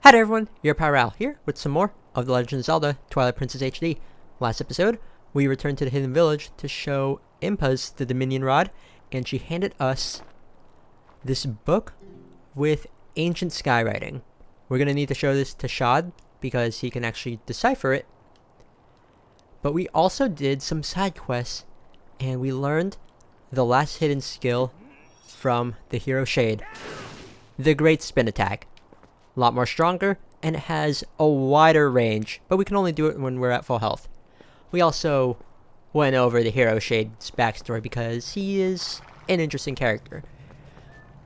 Hi there everyone, your Farron here with some more of The Legend of Zelda Twilight Princess HD. Last episode, we returned to the Hidden Village to show Impa's the Dominion Rod, and she handed us this book with ancient skywriting. We're going to need to show this to Shad because he can actually decipher it. But we also did some side quests, and we learned the last hidden skill from the hero Shade, the Great Spin Attack. A lot more stronger, and it has a wider range, but we can only do it when we're at full health. We also went over the hero Shade's backstory because he is an interesting character.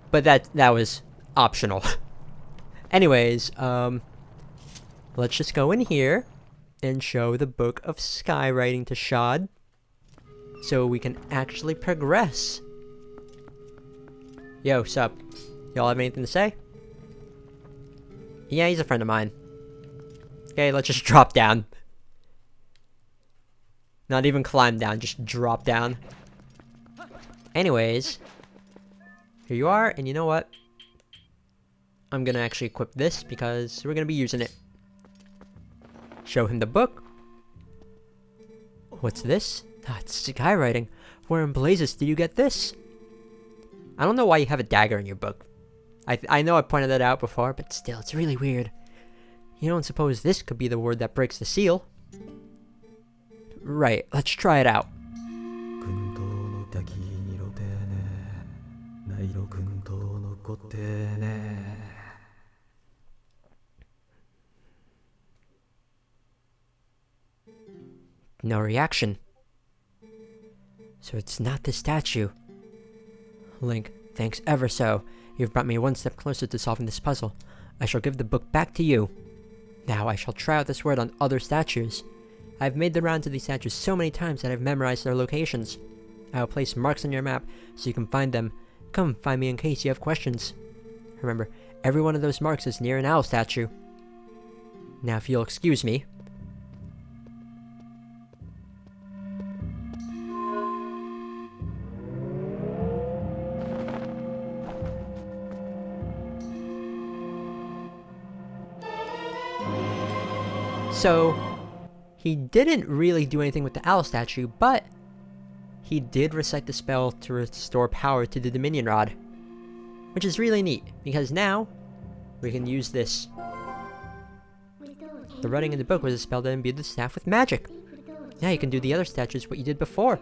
But that was optional. Anyways, let's just go in here and show the Book of Skywriting to Shad so we can actually progress. Yo, sup? Y'all have anything to say? Yeah, he's a friend of mine. Okay, let's just drop down. Not even climb down, just drop down. Anyways, here you are, and you know what? I'm gonna actually equip this because we're gonna be using it. Show him the book. What's this? Ah, it's skywriting. Where in blazes did you get this? I don't know why you have a dagger in your book. I know I pointed that out before, but still, it's really weird. You don't suppose this could be the word that breaks the seal? Right, let's try it out. No reaction. So it's not the statue. Link, thanks ever so. You've brought me one step closer to solving this puzzle. I shall give the book back to you. Now I shall try out this word on other statues. I've made the rounds of these statues so many times that I've memorized their locations. I will place marks on your map so you can find them. Come find me in case you have questions. Remember, every one of those marks is near an owl statue. Now if you'll excuse me. So, he didn't really do anything with the owl statue, but he did recite the spell to restore power to the Dominion Rod, which is really neat, because now we can use this. The writing in the book was a spell that imbued the staff with magic. Now you can do the other statues what you did before.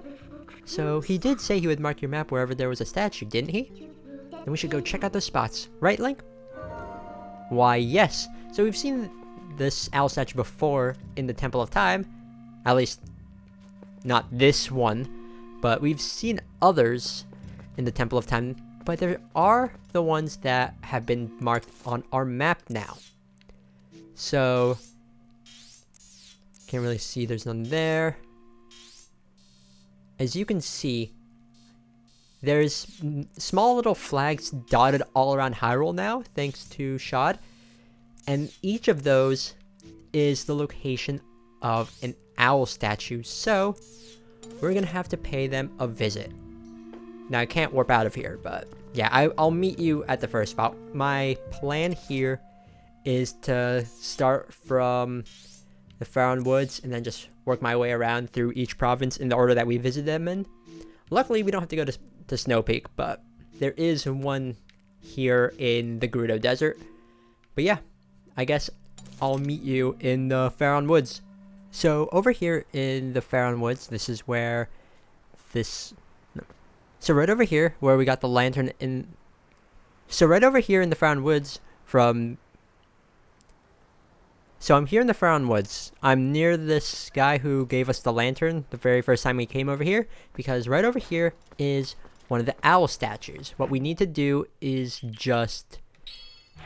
So, he did say he would mark your map wherever there was a statue, didn't he? Then we should go check out those spots, right, Link? Why, yes. So we've seen this owl statue before in the Temple of Time. At least, not this one, but we've seen others in the Temple of Time. But there are the ones that have been marked on our map now. So, can't really see, there's none there. As you can see, there's small little flags dotted all around Hyrule now, thanks to Shad. And each of those is the location of an owl statue, so we're gonna have to pay them a visit. Now I can't warp out of here, but yeah, I'll meet you at the first spot. My plan here is to start from the Farron Woods and then just work my way around through each province in the order that we visit them in. Luckily, we don't have to go to Snow Peak, but there is one here in the Gerudo Desert. But yeah, I guess I'll meet you in the Farron Woods. So over here in the Farron Woods, this is where So right over here where we got the lantern in. So right over here in the Farron Woods So I'm here in the Farron Woods. I'm near this guy who gave us the lantern the very first time we came over here, because right over here is one of the owl statues. What we need to do is just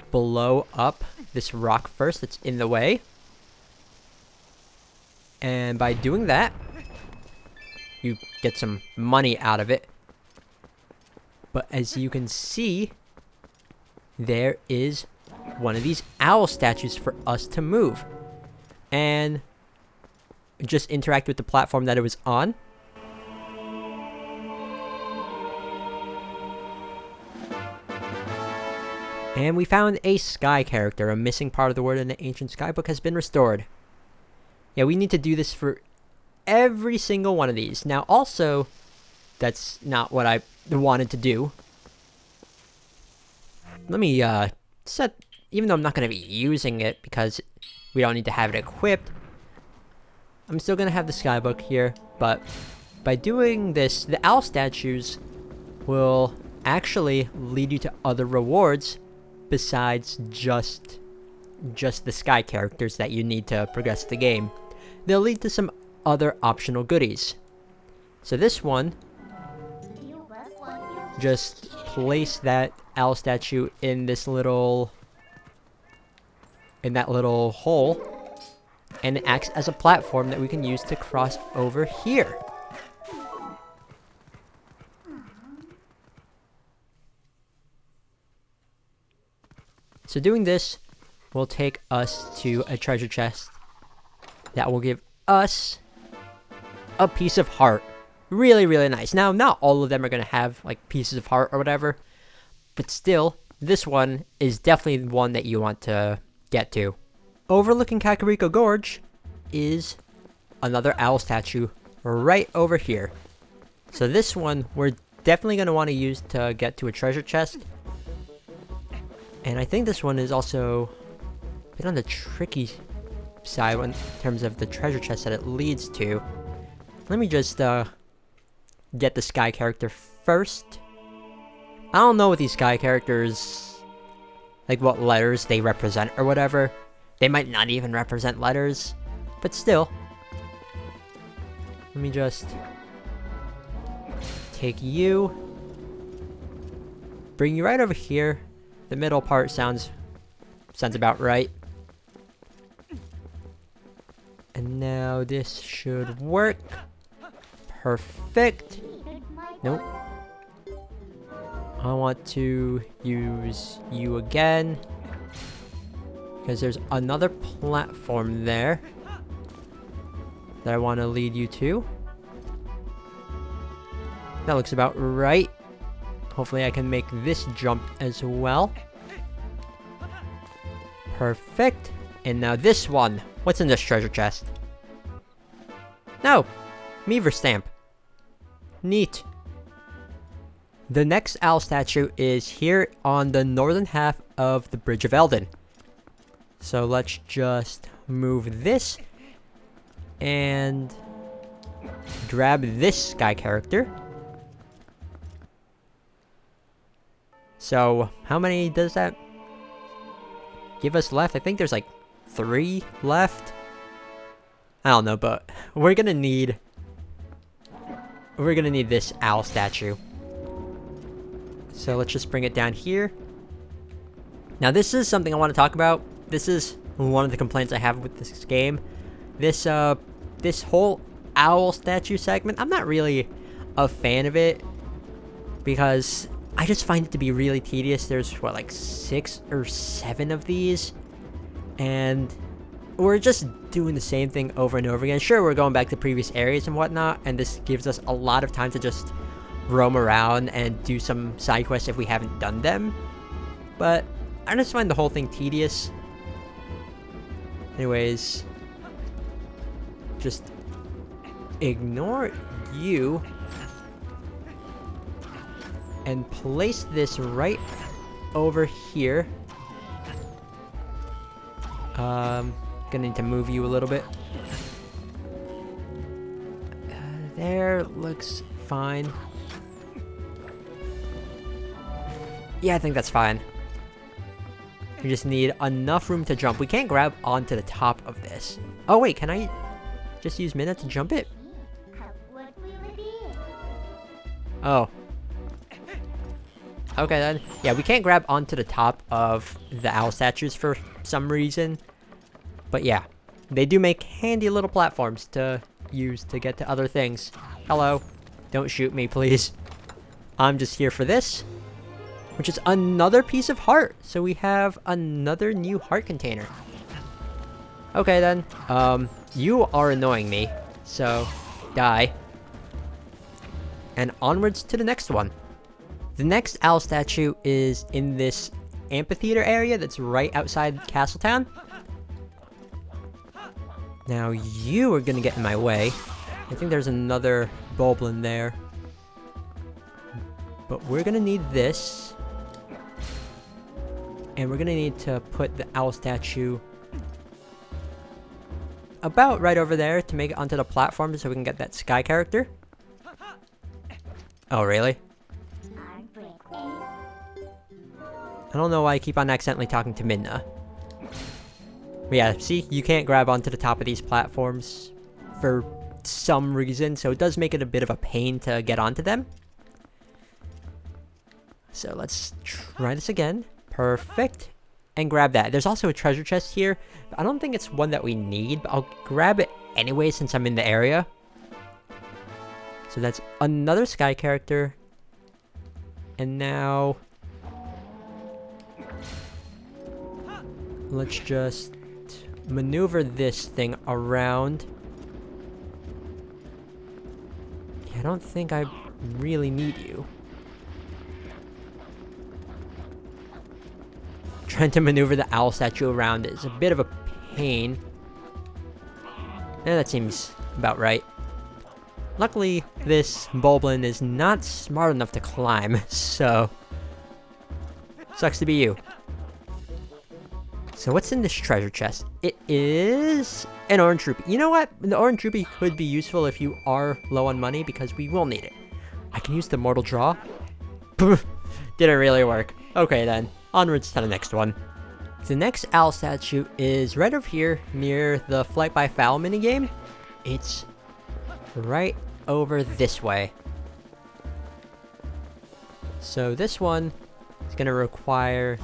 blow up this rock first that's in the way. And by doing that, you get some money out of it. But as you can see, there is one of these owl statues for us to move. And just interact with the platform that it was on. And we found a sky character. A missing part of the word in the ancient sky book has been restored. Yeah, we need to do this for every single one of these. Now, also, that's not what I wanted to do. Let me set, even though I'm not going to be using it because we don't need to have it equipped, I'm still going to have the skybook here, but by doing this, the owl statues will actually lead you to other rewards besides just the sky characters that you need to progress the game. They'll lead to some other optional goodies. So this one, just place that owl statue in this little, in that little hole, and it acts as a platform that we can use to cross over here. So doing this will take us to a treasure chest that will give us a piece of heart. Really, really nice. Now, not all of them are going to have like pieces of heart or whatever, but still, this one is definitely one that you want to get to. Overlooking Kakariko Gorge is another owl statue right over here. So this one we're definitely going to want to use to get to a treasure chest. And I think this one is also a bit on the tricky side in terms of the treasure chest that it leads to. Let me just get the sky character first. I don't know what these sky characters, like what letters they represent or whatever. They might not even represent letters, but still. Let me just take you, bring you right over here. The middle part sounds about right. And now this should work. Perfect. Nope. I want to use you again, because there's another platform there that I want to lead you to. That looks about right. Hopefully I can make this jump as well. Perfect. And now this one. What's in this treasure chest? No! Meaver stamp. Neat. The next owl statue is here on the northern half of the Bridge of Eldin. So let's just move this and grab this sky character. So how many does that give us left? I think there's like 3 left. I don't know, but we're gonna need this owl statue. So let's just bring it down here. Now this is something I want to talk about. This is one of the complaints I have with this game. This whole owl statue segment, I'm not really a fan of it because I just find it to be really tedious. There's what, like 6 or 7 of these, and we're just doing the same thing over and over again. Sure, we're going back to previous areas and whatnot, and this gives us a lot of time to just roam around and do some side quests if we haven't done them, but I just find the whole thing tedious. Anyways, just ignore you and place this right over here. Gonna need to move you a little bit. There, looks fine. Yeah, I think that's fine. We just need enough room to jump. We can't grab onto the top of this. Oh wait, can I just use Minna to jump it? Oh. Okay then. Yeah, we can't grab onto the top of the owl statues for some reason. But yeah, they do make handy little platforms to use to get to other things. Hello. Don't shoot me, please. I'm just here for this, which is another piece of heart. So we have another new heart container. Okay then. You are annoying me, so die. And onwards to the next one. The next owl statue is in this amphitheater area that's right outside Castletown. Now you are gonna get in my way. I think there's another Boblin there. But we're gonna need this. And we're gonna need to put the owl statue about right over there to make it onto the platform so we can get that sky character. Oh, really? I don't know why I keep on accidentally talking to Midna. But yeah, see, you can't grab onto the top of these platforms for some reason, so it does make it a bit of a pain to get onto them. So let's try this again. Perfect. And grab that. There's also a treasure chest here. But I don't think it's one that we need, but I'll grab it anyway since I'm in the area. So that's another sky character. And now let's just maneuver this thing around. Yeah, I don't think I really need you. Trying to maneuver the owl statue around is a bit of a pain. Yeah, that seems about right. Luckily, this Boblin is not smart enough to climb, so sucks to be you. So what's in this treasure chest? It is an orange rupee. You know what? The orange rupee could be useful if you are low on money because we will need it. I can use the mortal draw. Didn't really work. Okay then, onwards to the next one. The next owl statue is right over here near the Flight by Foul minigame. It's right over this way. So this one is going to require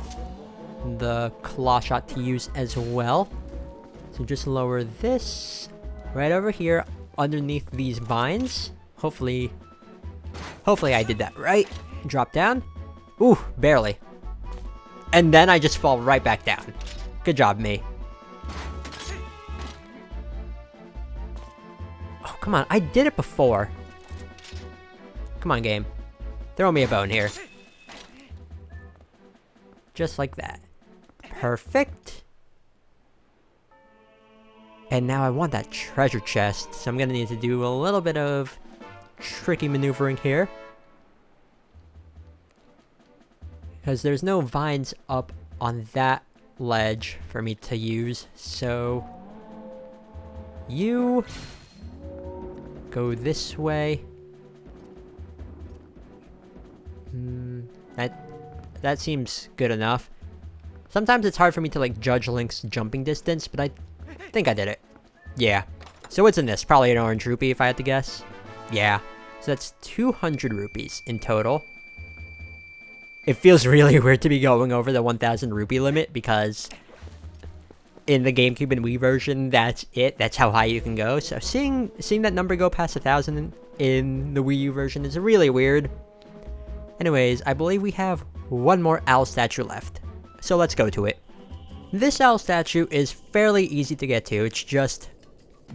the claw shot to use as well. So just lower this right over here underneath these vines. Hopefully I did that right. Drop down. Ooh, barely. And then I just fall right back down. Good job, me. Oh, come on. I did it before. Come on, game. Throw me a bone here. Just like that. Perfect. And now I want that treasure chest, so I'm gonna need to do a little bit of tricky maneuvering here. Because there's no vines up on that ledge for me to use, so you go this way. That seems good enough. Sometimes it's hard for me to like judge Link's jumping distance, but I think I did it. Yeah. So what's in this? Probably an orange rupee if I had to guess. Yeah. So that's 200 rupees in total. It feels really weird to be going over the 1,000 rupee limit because in the GameCube and Wii version, that's it. That's how high you can go. So seeing that number go past 1,000 in the Wii U version is really weird. Anyways, I believe we have one more owl statue left. So let's go to it. This owl statue is fairly easy to get to. It's just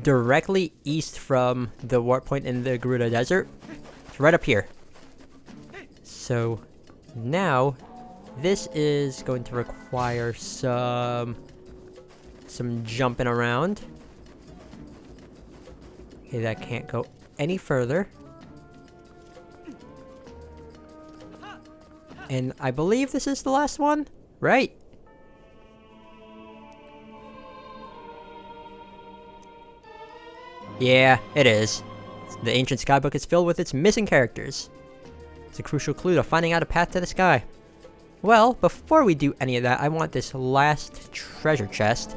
directly east from the warp point in the Gerudo Desert. It's right up here. So now this is going to require some jumping around. Okay, that can't go any further. And I believe this is the last one, right? Yeah, it is. The ancient skybook is filled with its missing characters. It's a crucial clue to finding out a path to the sky. Well, before we do any of that, I want this last treasure chest.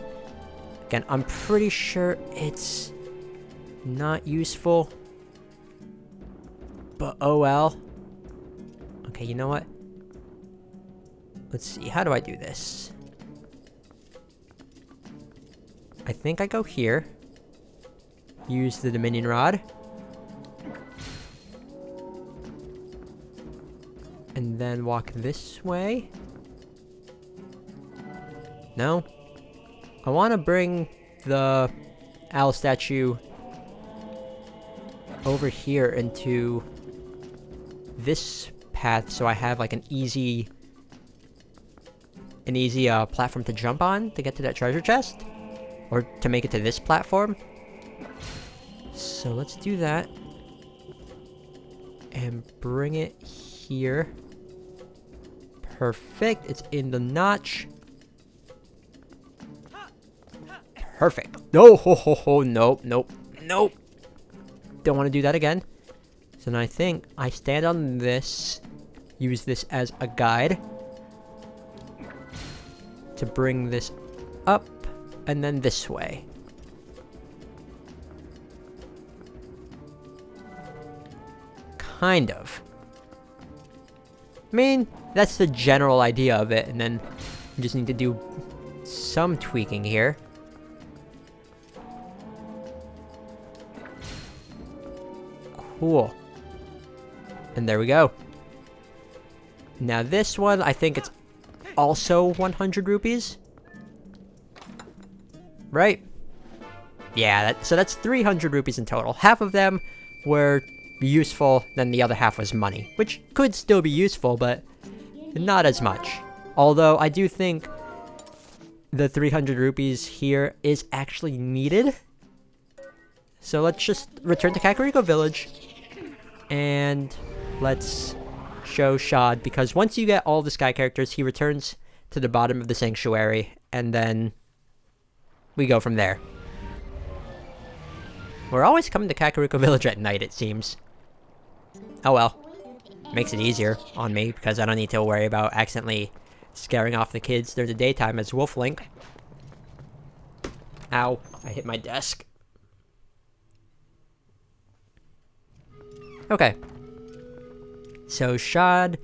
Again, I'm pretty sure it's not useful. But oh well. Okay, you know what? Let's see, how do I do this? I think I go here. Use the Dominion Rod. And then walk this way. No? I want to bring the owl statue over here into this path so I have like an easy an easy platform to jump on to get to that treasure chest. Or to make it to this platform. So let's do that. And bring it here. Perfect. It's in the notch. Perfect. No, ho, ho, ho. Nope, nope, nope. Don't want to do that again. So now I think I stand on this. Use this as a guide. To bring this up. And then this way. Kind of. I mean, that's the general idea of it, and then you just need to do some tweaking here. Cool. And there we go. Now this one, I think it's also 100 rupees. Right? Yeah, so that's 300 rupees in total. Half of them were useful, then the other half was money. Which could still be useful, but not as much. Although, I do think the 300 rupees here is actually needed. So let's just return to Kakariko Village. And let's show Shad, because once you get all the Sky characters, he returns to the bottom of the sanctuary, and then we go from there. We're always coming to Kakariko Village at night, it seems. Oh well. Makes it easier on me, because I don't need to worry about accidentally scaring off the kids during the daytime as Wolf Link. Ow, I hit my desk. Okay. So, Shad...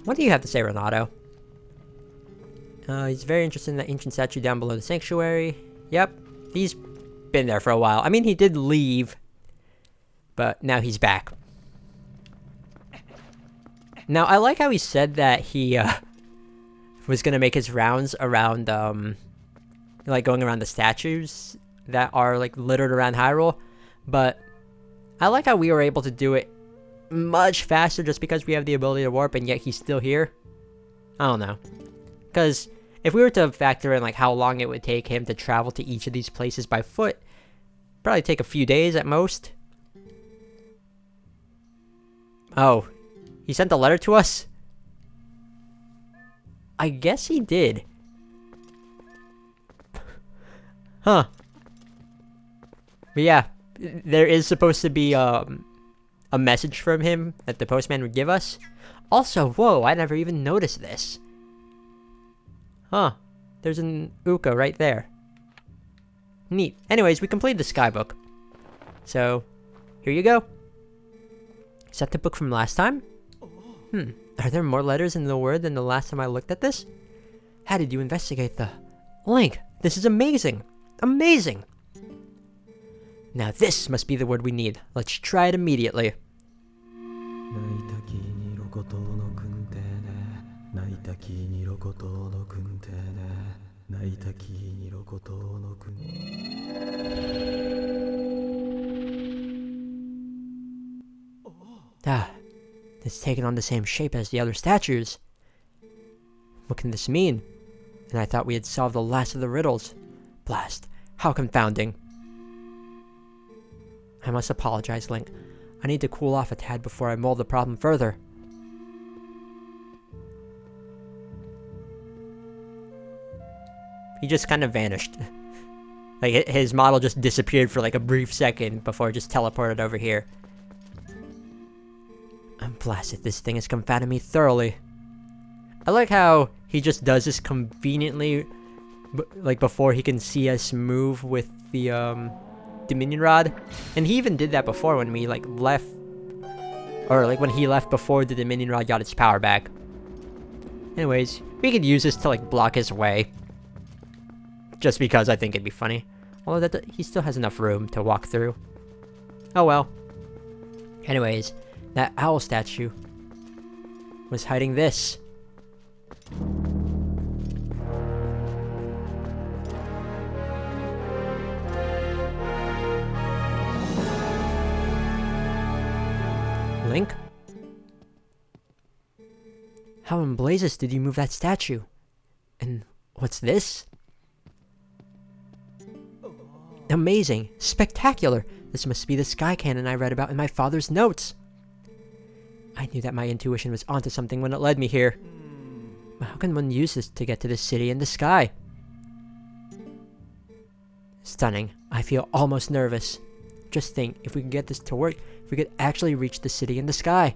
What do you have to say, Renato? He's very interested in that ancient statue down below the sanctuary. Yep, he's been there for a while. I mean, he did leave, but now he's back. Now, I like how he said that he, was gonna make his rounds around, like, going around the statues that are, like, littered around Hyrule, but I like how we were able to do it much faster just because we have the ability to warp, and yet he's still here. I don't know. Because if we were to factor in, like, how long it would take him to travel to each of these places by foot, probably take a few days at most. Oh, he sent a letter to us? I guess he did. Huh. But yeah, there is supposed to be a message from him that the postman would give us. Also, whoa, I never even noticed this. Huh. There's an Uka right there. Neat. Anyways, we completed the Skybook. So, here you go. Is that the book from last time? Are there more letters in the word than the last time I looked at this? How did you investigate the... Link, this is amazing! Amazing! Now this must be the word we need. Let's try it immediately. Ah, it's taken on the same shape as the other statues. What can this mean? And I thought we had solved the last of the riddles. Blast, how confounding. I must apologize, Link. I need to cool off a tad before I mold the problem further. He just kind of vanished. Like, his model just disappeared for like a brief second before it just teleported over here. I'm blasted, this thing has confounded me thoroughly. I like how he just does this conveniently, like before he can see us move with the Dominion Rod. And he even did that before when we like left, or like when he left before the Dominion Rod got its power back. Anyways, we could use this to like block his way. Just because I think it'd be funny. Although that he still has enough room to walk through. Oh well. Anyways, that owl statue was hiding this. Link? How in blazes did you move that statue? And what's this? Amazing! Spectacular! This must be the sky cannon I read about in my father's notes! I knew that my intuition was onto something when it led me here. But how can one use this to get to the city in the sky? Stunning. I feel almost nervous. Just think, if we could get this to work, if we could actually reach the city in the sky.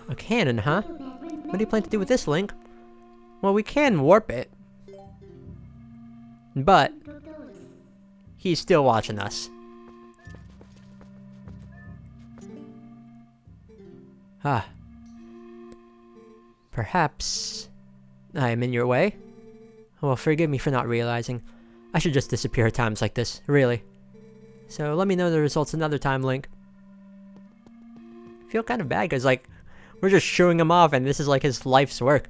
A cannon, huh? What do you plan to do with this, Link? Well, we can warp it. But he's still watching us. Ah. Perhaps I am in your way? Well, forgive me for not realizing. I should just disappear at times like this, really. So let me know the results another time, Link. I feel kind of bad because, like, we're just showing him off and this is like his life's work.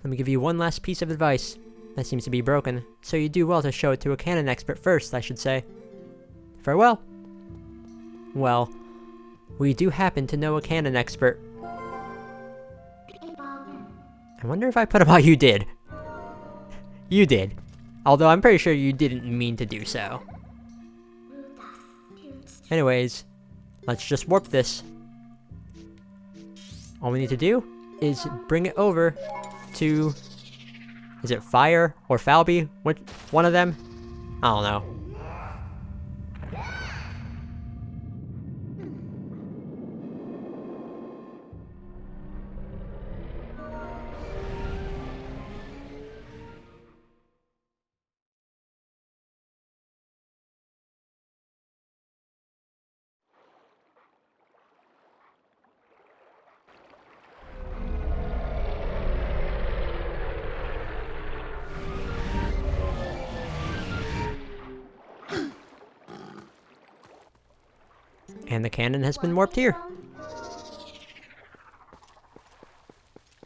Let me give you one last piece of advice. That seems to be broken, so you do well to show it to a canon expert first, I should say. Farewell. Well, we do happen to know a canon expert. I wonder if I put about you did. You did. Although I'm pretty sure you didn't mean to do so. Anyways, let's just warp this. All we need to do is bring it over to... Is it Fire or Falby? Which one of them? I don't know. And the cannon has been warped here.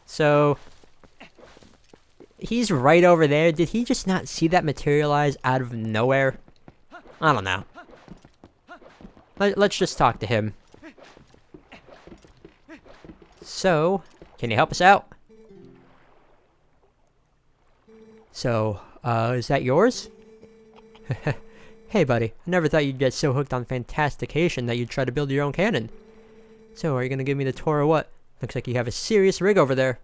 So, he's right over there. Did he just not see that materialize out of nowhere? I don't know. Let's just talk to him. So, can you help us out? So, is that yours? Hey buddy, I never thought you'd get so hooked on fantastication that you'd try to build your own cannon. So, are you gonna give me the tour or what? Looks like you have a serious rig over there.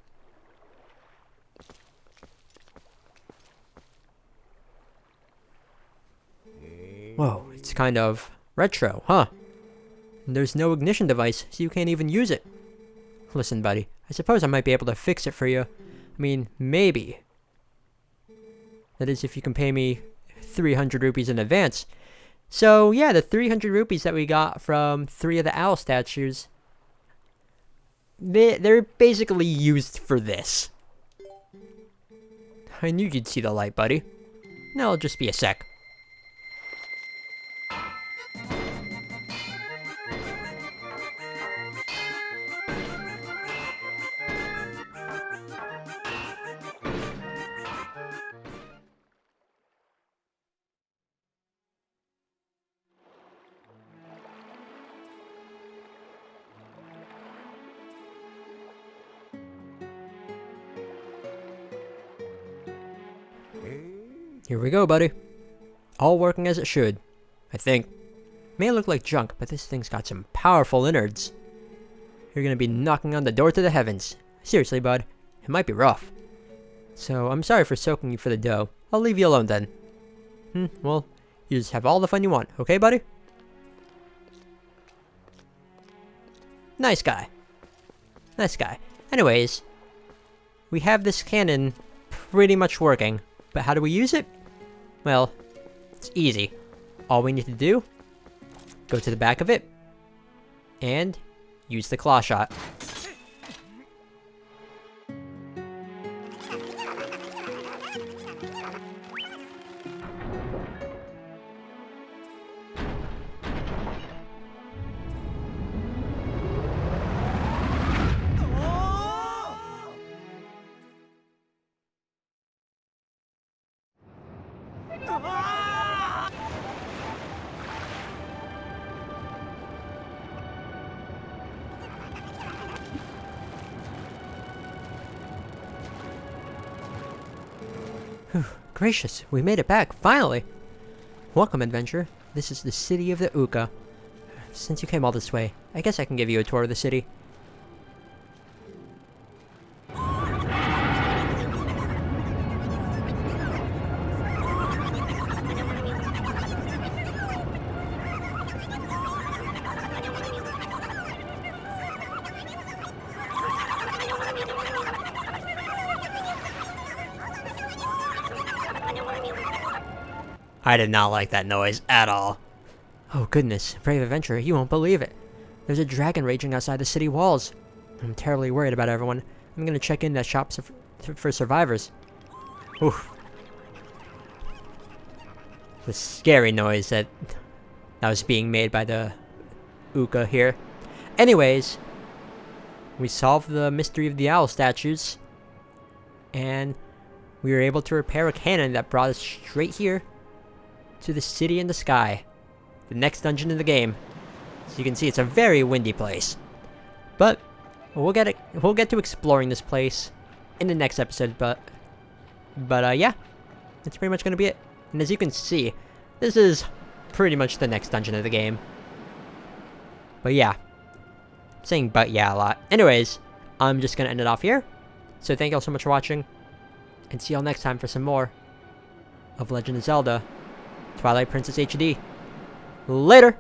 Whoa, it's kind of retro, huh? And there's no ignition device, so you can't even use it. Listen buddy, I suppose I might be able to fix it for you. I mean, maybe. That is if you can pay me 300 rupees in advance. So yeah, the 300 rupees that we got from 3 of the owl statues, they're basically used for this. I knew you'd see the light, buddy. Now it'll just be a sec. Here we go, buddy. All working as it should, I think. May look like junk, but this thing's got some powerful innards. You're gonna be knocking on the door to the heavens. Seriously, bud, it might be rough. So, I'm sorry for soaking you for the dough. I'll leave you alone then. Well, you just have all the fun you want, okay, buddy? Nice guy. Nice guy. Anyways, we have this cannon pretty much working. But how do we use it? Well, it's easy. All we need to do, go to the back of it, and use the claw shot. Gracious, we made it back, finally! Welcome, adventurer. This is the city of the Uka. Since you came all this way, I guess I can give you a tour of the city. I did not like that noise at all. Oh goodness, brave adventurer, you won't believe it. There's a dragon raging outside the city walls. I'm terribly worried about everyone. I'm gonna check in the shops for survivors. Oof. The scary noise that was being made by the Uka here. Anyways, we solved the mystery of the owl statues. And we were able to repair a cannon that brought us straight here to the city in the sky. The next dungeon in the game. As you can see, it's a very windy place. But we'll get to exploring this place in the next episode, but yeah. That's pretty much gonna be it. And as you can see, this is pretty much the next dungeon of the game. But yeah. I'm saying but yeah a lot. Anyways, I'm just gonna end it off here. So thank you all so much for watching. And see y'all next time for some more of Legend of Zelda Twilight Princess HD. Later!